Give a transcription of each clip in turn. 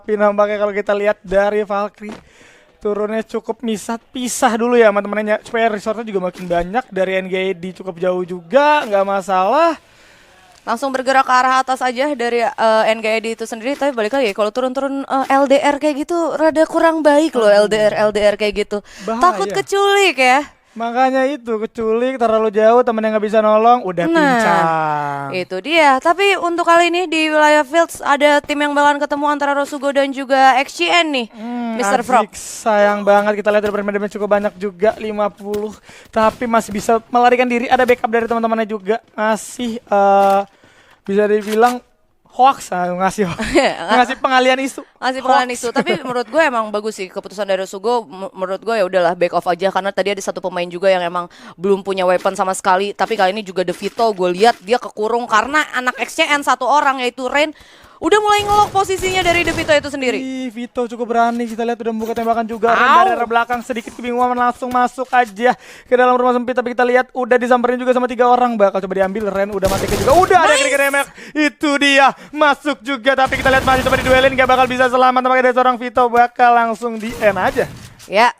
Tapi nampaknya kalau kita lihat dari Valkyrie turunnya cukup pisah dulu ya teman-temannya supaya resource juga makin banyak. Dari NGD cukup jauh juga, nggak masalah. Langsung bergerak ke arah atas aja dari NGD itu sendiri. Tapi balik lagi kalau turun-turun LDR kayak gitu rada kurang baik loh. LDR kayak gitu. Bahaya. Takut keculik ya. Makanya itu keculik terlalu jauh, temen yang nggak bisa nolong udah pincang. Itu dia. Tapi untuk kali ini di wilayah Fields ada tim yang bakalan ketemu antara Rosugo dan juga XCN nih. Mr. Frog. Sayang banget kita lihat dari permainan cukup banyak juga 50. Tapi masih bisa melarikan diri. Ada backup dari teman-temannya juga. Masih bisa dibilang hoax ngasih pengalian isu. Tapi menurut gue emang bagus sih keputusan dari Rosugo. Menurut gue ya udahlah back off aja karena tadi ada satu pemain juga yang emang belum punya weapon sama sekali. Tapi kali ini juga Devito gue lihat dia kekurung karena anak XCN satu orang yaitu Rain udah mulai ngelok posisinya dari Devito itu sendiri. Vito cukup berani, kita lihat udah membuka tembakan juga. Ren dari arah belakang sedikit kebingungan langsung masuk aja ke dalam rumah sempit. Tapi kita lihat udah disamperin juga sama 3 orang. Bakal coba diambil, Ren udah mati juga. Udah ada kira-kira remek. Itu dia masuk juga. Tapi kita lihat masih coba diduelin, gak bakal bisa selamat. Makanya dari seorang Vito bakal langsung di end aja. Ya,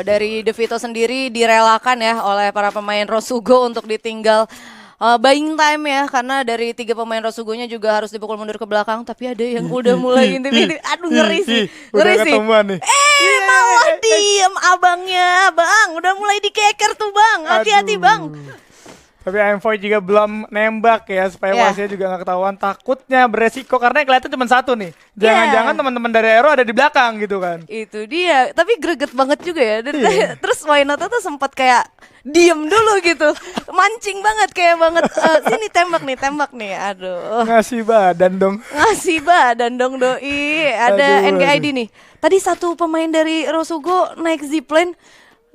dari Devito sendiri direlakan ya oleh para pemain Rosugo untuk ditinggal buying time ya, karena dari 3 pemain Rosugonya juga harus dipukul mundur ke belakang. Tapi ada yang udah mulai intip-intip. Aduh ngeri sih. Malah diem abangnya. Bang udah mulai dikeker tuh bang. Hati-hati bang. Tapi Envoy juga belum nembak ya, supaya wasnya juga nggak ketahuan. Takutnya beresiko karena yang kelihatan cuma satu nih. Jangan-jangan teman-teman dari Aero ada di belakang gitu kan. Itu dia. Tapi greget banget juga ya. Terus Wainata tuh sempat kayak diem dulu gitu. Mancing banget kayak banget. Sini tembak nih. Aduh. Ngasih badan dong doi. Ada NGID nih. Tadi satu pemain dari Rosugo naik zipline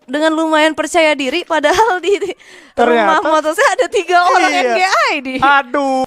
dengan lumayan percaya diri, padahal di rumah motosnya ada 3 orang NGID. Aduh,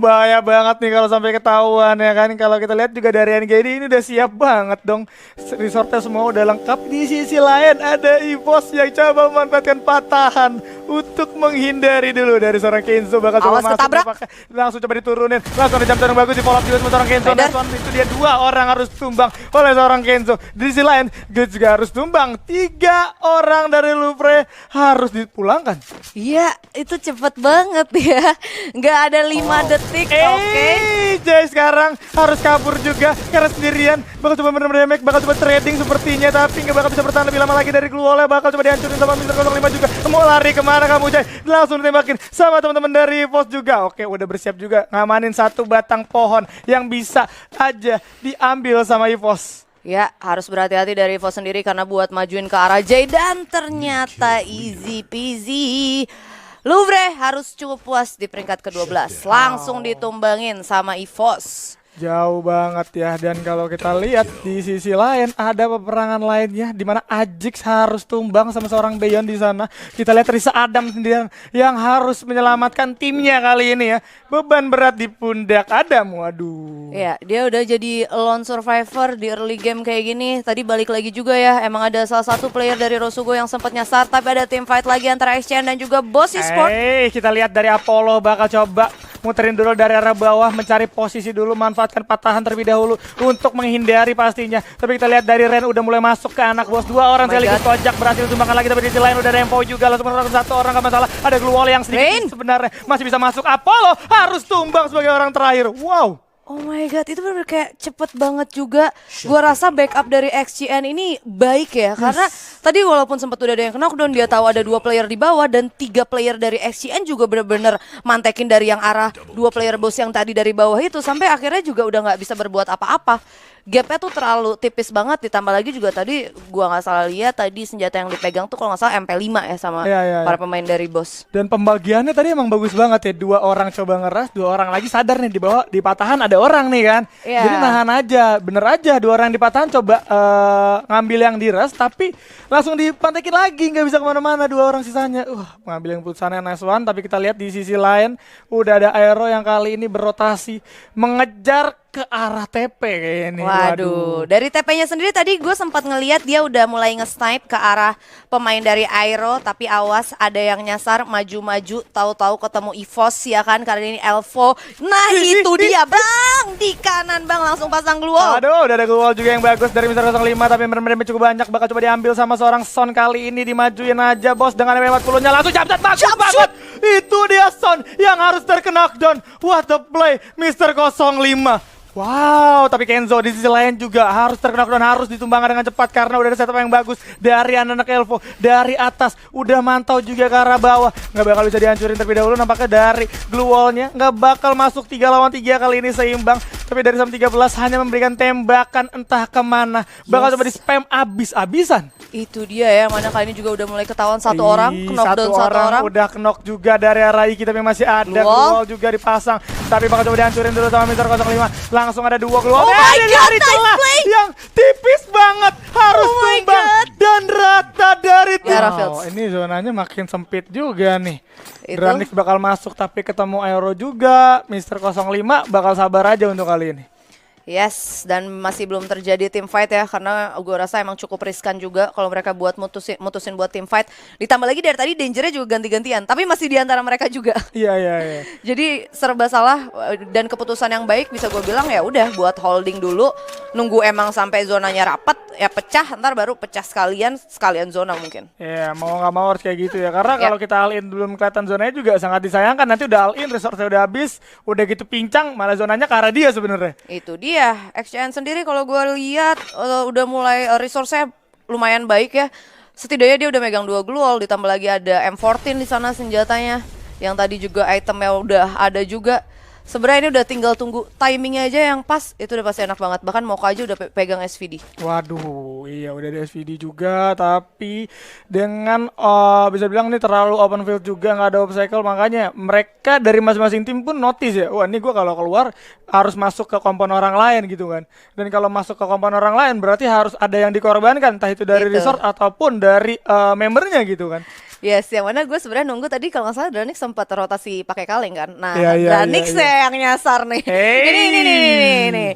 bahaya banget nih kalau sampai ketahuan ya kan. Kalau kita lihat juga dari NGD ini udah siap banget dong. Resortnya semua udah lengkap. Di sisi lain ada EVOS yang coba memanfaatkan patahan untuk menghindari dulu dari seorang Kenzo. Bakal coba masuk ketabrak. Langsung coba diturunin. Langsung ada jam yang bagus di follow up juga sama seorang Kenzo. Dan itu dia 2 orang harus tumbang oleh seorang Kenzo. Di sisi lain Good juga harus tumbang. 3 orang dari Louvre harus dipulangkan. Iya, itu cepet banget ya. Nggak ada 5 detik. Oke. Jay sekarang harus kabur juga karena sendirian. Bakal coba meremek, bakal coba trading sepertinya, tapi nggak bakal bisa bertahan lebih lama lagi dari Gluole. Bakal coba dihancurin sama Mr. 05 juga. Mau lari kemana kamu Jay? Langsung ditembakin sama teman-teman dari EVOS juga. Oke, udah bersiap juga ngamanin 1 batang pohon yang bisa aja diambil sama EVOS. Ya, harus berhati-hati dari EVOS sendiri karena buat majuin ke arah Jay, dan ternyata easy peasy. Louvre harus cukup puas di peringkat ke-12. Langsung ditumbangin sama EVOS. Jauh banget ya. Dan kalau kita lihat di sisi lain ada peperangan lainnya di mana Ajix harus tumbang sama seorang Beyon di sana. Kita lihat Risa Adam sendirian yang harus menyelamatkan timnya kali ini ya. Beban berat di pundak Adam. Waduh. Ya, dia udah jadi lone survivor di early game kayak gini. Tadi balik lagi juga ya. Emang ada salah satu player dari Rosugo yang sempat nyasar, tapi ada team fight lagi antara XCN dan juga Boss Esport. Kita lihat dari Apollo bakal coba muterin dulu dari arah bawah, mencari posisi dulu, manfaatkan patahan terlebih dahulu untuk menghindari pastinya. Tapi kita lihat dari Ren udah mulai masuk ke anak bos. 2 orang sekaligus kojak berhasil tumbangkan lagi, tapi di sisi lain udah ada Empo juga. Langsung menurut 1 orang gak masalah. Ada Gluole yang sedikit sebenarnya masih bisa masuk. Apollo harus tumbang sebagai orang terakhir. Wow. Oh my god, itu bener kayak cepet banget juga. Gua rasa backup dari XCN ini baik ya, karena tadi walaupun sempat udah ada yang knockdown, dia tahu ada 2 player di bawah dan 3 player dari XCN juga bener-bener mantekin dari yang arah 2 player bos yang tadi dari bawah itu, sampai akhirnya juga udah nggak bisa berbuat apa-apa. Gapnya tuh terlalu tipis banget, ditambah lagi juga tadi gua nggak salah lihat tadi senjata yang dipegang tuh kalau nggak salah MP5 ya sama para pemain dari bos. Dan pembagiannya tadi emang bagus banget ya, 2 orang coba ngeras, 2 orang lagi sadar nih di bawah di patahan ada orang nih kan. Jadi nahan aja, bener aja 2 orang di patahan coba ngambil yang diras, tapi langsung dipantekin lagi, nggak bisa kemana-mana 2 orang sisanya. Ngambil yang putusannya nice one. Tapi kita lihat di sisi lain udah ada Aero yang kali ini berotasi mengejar ke arah TP kayaknya nih. Waduh, dari TP-nya sendiri tadi gue sempat ngelihat dia udah mulai nge-snipe ke arah pemain dari Aero, tapi awas ada yang nyasar maju-maju, tahu-tahu ketemu EVOS ya kan, karena ini Elvo. Nah itu dia bang, di kanan bang langsung pasang glue wall. Aduh, udah ada glue wall juga yang bagus dari Mr. 05, tapi benar-benar cukup banyak, bakal coba diambil sama seorang Son kali ini, dimajuin aja bos dengan M40-nya langsung jump shot bagus banget. Itu dia Son yang harus terknockdown. What a play Mr. 05. Wow, tapi Kenzo di sisi lain juga harus terknockdown, harus ditumbangkan dengan cepat karena udah ada setup yang bagus dari anak Elvo. Dari atas udah mantau juga ke arah bawah, nggak bakal bisa dihancurin terlebih dahulu. Nampaknya dari glue wall-nya nggak bakal masuk 3 lawan 3 kali ini seimbang. Tapi dari Sam 13 hanya memberikan tembakan entah kemana, bakal coba di spam abis-abisan. Itu dia ya, mana kali ini juga udah mulai ketahuan satu orang, knockdown satu orang. Udah knock juga dari arah Iki, tapi masih ada glue wall juga dipasang. Tapi bakal coba dihancurin dulu sama Mr. 05. Langsung ada 2 glue wall. Oh my god, nice play! Yang tipis banget, harus tumbang dan rata dari tim. Ini zonanya makin sempit juga nih. Dranix bakal masuk tapi ketemu Aero juga. Mr. 05 bakal sabar aja untuk kali ini. Yes, dan masih belum terjadi team fight ya, karena gue rasa emang cukup riskan juga kalau mereka buat mutusin buat team fight. Ditambah lagi dari tadi dangernya juga ganti-gantian, tapi masih di antara mereka juga. Iya. Jadi serba salah, dan keputusan yang baik bisa gue bilang ya udah buat holding dulu, nunggu emang sampai zonanya rapat, ya pecah, ntar baru pecah sekalian zona mungkin. Ya mau nggak mau harus kayak gitu ya, karena kalau kita all in belum kelihatan zonanya juga sangat disayangkan. Nanti udah all in, resource-nya udah habis, udah gitu pincang, malah zonanya ke arah dia sebenarnya. Itu dia. XCN sendiri kalau gue lihat udah mulai resource-nya lumayan baik ya. Setidaknya dia udah megang 2 glue wall, ditambah lagi ada M14 di sana senjatanya. Yang tadi juga itemnya udah ada juga. Sebenarnya ini udah tinggal tunggu timingnya aja yang pas, itu udah pasti enak banget. Bahkan Mocha aja udah pegang SVD. Waduh, iya udah ada SVD juga, tapi dengan bisa bilang ini terlalu open field juga, nggak ada obstacle, makanya mereka dari masing-masing tim pun notice ya, wah ini gue kalau keluar harus masuk ke kompon orang lain gitu kan. Dan kalau masuk ke kompon orang lain berarti harus ada yang dikorbankan, entah itu dari resort ataupun dari membernya gitu kan. Yes, yang mana gue sebenarnya nunggu tadi kalau nggak salah Dranix sempat rotasi pakai kaleng kan. Nah, Dranix yang nyasar nih. Ini.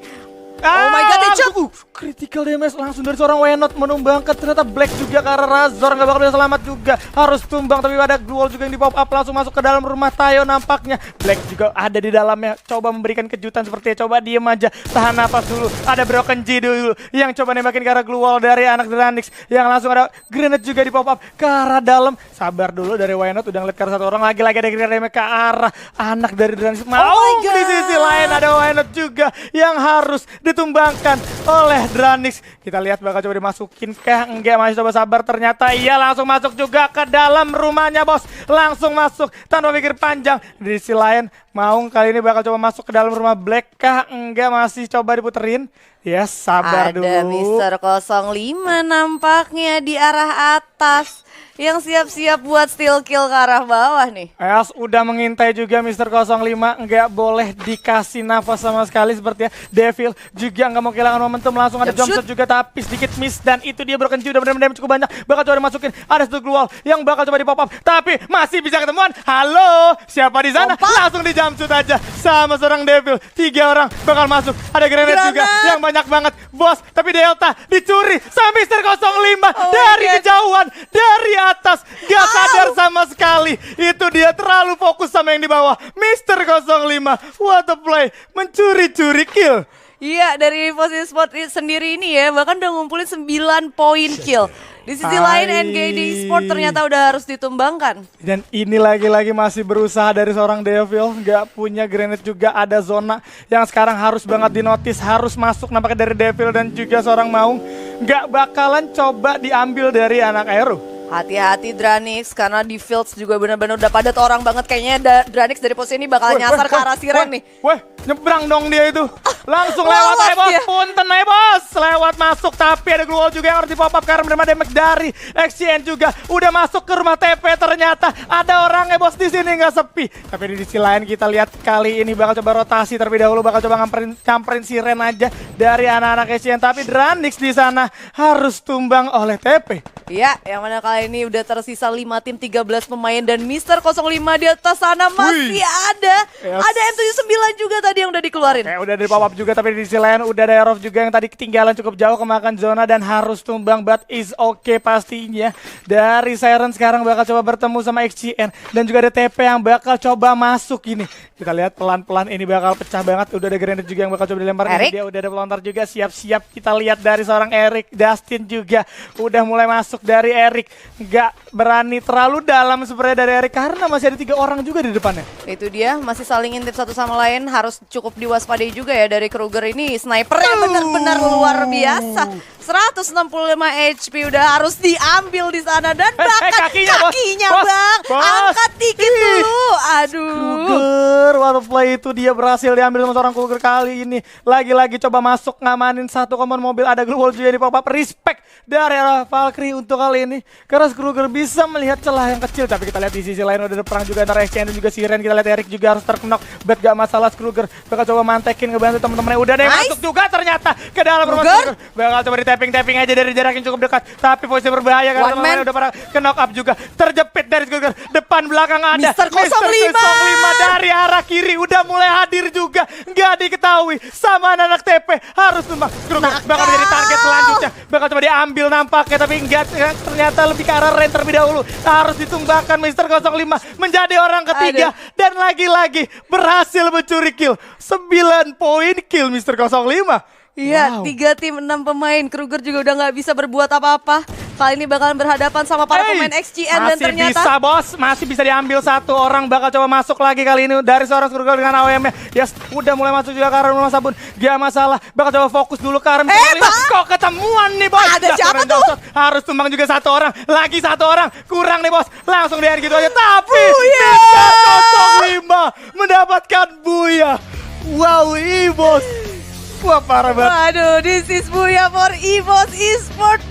Oh my god, headshot! Critical damage langsung dari seorang Wenot menumbangkan, ternyata Black juga ke arah Razor, nggak bakal bisa selamat juga, harus tumbang. Tapi ada glue wall juga yang di pop up langsung masuk ke dalam rumah Tayo nampaknya. Black juga ada di dalamnya, coba memberikan kejutan sepertinya, coba diem aja, tahan napas dulu. Ada Broken G dulu yang coba nembakin ke arah glue wall dari anak Dranix, yang langsung ada grenade juga di pop up ke arah dalam. Sabar dulu dari Wenot, udah ngeliat ke arah satu orang, lagi-lagi ada grenade damage ke arah anak dari Dranix. Di sisi lain ada Wenot juga yang harus ditumbangkan oleh Dranix. Kita lihat bakal coba dimasukin kah? Enggak, masih coba sabar. Ternyata iya, langsung masuk juga ke dalam rumahnya bos. Langsung masuk tanpa pikir panjang. Di sisi lain Maung kali ini bakal coba masuk ke dalam rumah Black kah? Enggak, masih coba diputerin. Ya sabar dulu. Ada Mr. 05 nampaknya di arah atas yang siap-siap buat steal kill ke arah bawah nih. Es udah mengintai juga Mr. 05, nggak boleh dikasih nafas sama sekali sepertinya. Devil juga nggak mau kehilangan momentum, langsung ada jump shot juga tapi sedikit miss, dan itu dia Broken G udah benar-benar cukup banyak. Bakal coba dimasukin, ada satu glue wall yang bakal coba di pop up tapi masih bisa ketemuan. Halo, siapa di sana? Langsung di jump shoot aja sama seorang Devil. 3 orang bakal masuk, ada grenade juga yang banyak banget bos, tapi Delta dicuri sama Mr. 05 dari kejauhan, dari atas, gak sadar sama sekali. Itu dia terlalu fokus sama yang di bawah. Mr. 05, what a play, mencuri-curi kill. Iya, dari posisi spot sendiri ini ya, bahkan udah ngumpulin 9 poin kill. Di sisi lain NGD Esport ternyata udah harus ditumbangkan. Dan ini lagi-lagi masih berusaha dari seorang Devil, nggak punya grenade juga, ada zona yang sekarang harus banget dinotis, harus masuk nampaknya dari Devil dan juga seorang Maung. Nggak bakalan coba diambil dari anak Aero. Hati-hati Dranix, karena di fields juga benar-benar udah padat orang banget. Kayaknya Dranix dari posisi ini bakal nyasar ke arah Siren nih. Nyebrang dong dia itu. Langsung lewat bos, punten bos. lewat masuk, tapi ada glue wall juga yang harus di pop up karena menerima damage dari XCN juga. Udah masuk ke rumah TP, ternyata ada orangnya bos di sini nggak sepi. Tapi di sisi lain kita lihat kali ini bakal coba rotasi terlebih dahulu, bakal coba nyamperin si Ren aja dari anak-anak XCN. Tapi Dranix di sana harus tumbang oleh TP. Iya, yang mana kali ini udah tersisa 5 tim 13 pemain dan Mister 05 di atas sana masih ada. Yes. Ada M79 juga tadi yang udah dikeluarin. Kayak udah di pop up juga, tapi di sisi lain udah ada Aerof juga yang tadi ketinggalan cukup jauh kemakan zona dan harus tumbang, but is okay pastinya. Dari Siren sekarang bakal coba bertemu sama XCN dan juga ada TP yang bakal coba masuk ini. Kita lihat pelan-pelan ini bakal pecah banget. Udah ada grenade juga yang bakal coba dilempar. Dia udah ada pelontar juga, siap-siap kita lihat dari seorang Erik. Dustin juga udah mulai masuk dari Erik. Nggak berani terlalu dalam sebenarnya dari Erik karena masih ada 3 orang juga di depannya. Itu dia, masih saling intip satu sama lain, harus cukup diwaspadai juga ya dari Kruger ini. Snipernya benar-benar luar biasa. 165 HP udah harus diambil di sana dan bahkan kakinya bos, Bang. Bos. Angkat dikit dulu. Aduh. Kruger, waktu play itu dia berhasil diambil sama seorang Kruger kali ini. Lagi-lagi coba masuk ngamanin satu common mobil, ada glue wall juga di pop up. Respect dari arah Valkyrie untuk kali ini. Karena Kruger bisa melihat celah yang kecil, tapi kita lihat di sisi lain udah ada perang juga antara XCN dan juga Siren. Kita lihat Erik juga harus terknok, but gak masalah. Kruger bakal coba mantekin, ngebantu teman-temannya. Udah ada yang masuk juga ternyata ke dalam rumah Kruger. Bakal coba tapping aja dari jarak yang cukup dekat, tapi posisi berbahaya karena teman-teman udah pernah ke knock up juga. Terjepit dari Kruger, depan belakang ada Mister 05 dari arah kiri udah mulai hadir juga, nggak diketahui sama anak TP. Harus tumbang. Kruger bakal jadi target selanjutnya, bakal coba diambil nampaknya, tapi enggak, ternyata lebih ke arah Ren terlebih dahulu. Harus ditumbangkan Mister 05 menjadi orang ketiga. Dan lagi-lagi berhasil mencuri kill. 9 poin kill Mister 05. Iya, 3 tim 6 pemain. Kruger juga udah nggak bisa berbuat apa-apa. Kali ini bakalan berhadapan sama para pemain XCN dan ternyata masih bisa bos, masih bisa diambil satu orang. Bakal coba masuk lagi kali ini dari seorang Kruger dengan AWM-nya. Yes, udah mulai masuk juga ke arah rumah sabun. Gak masalah, bakal coba fokus dulu ke arah kok ketemuan nih bos. Ada siapa tuh? Harus tumbang juga satu orang, lagi satu orang. Kurang nih bos, langsung di gitu aja. Tapi Mister 05 mendapatkan Buya. Wow, bos. Wah, parah banget. Waduh, this is Buya for EVOS Esports.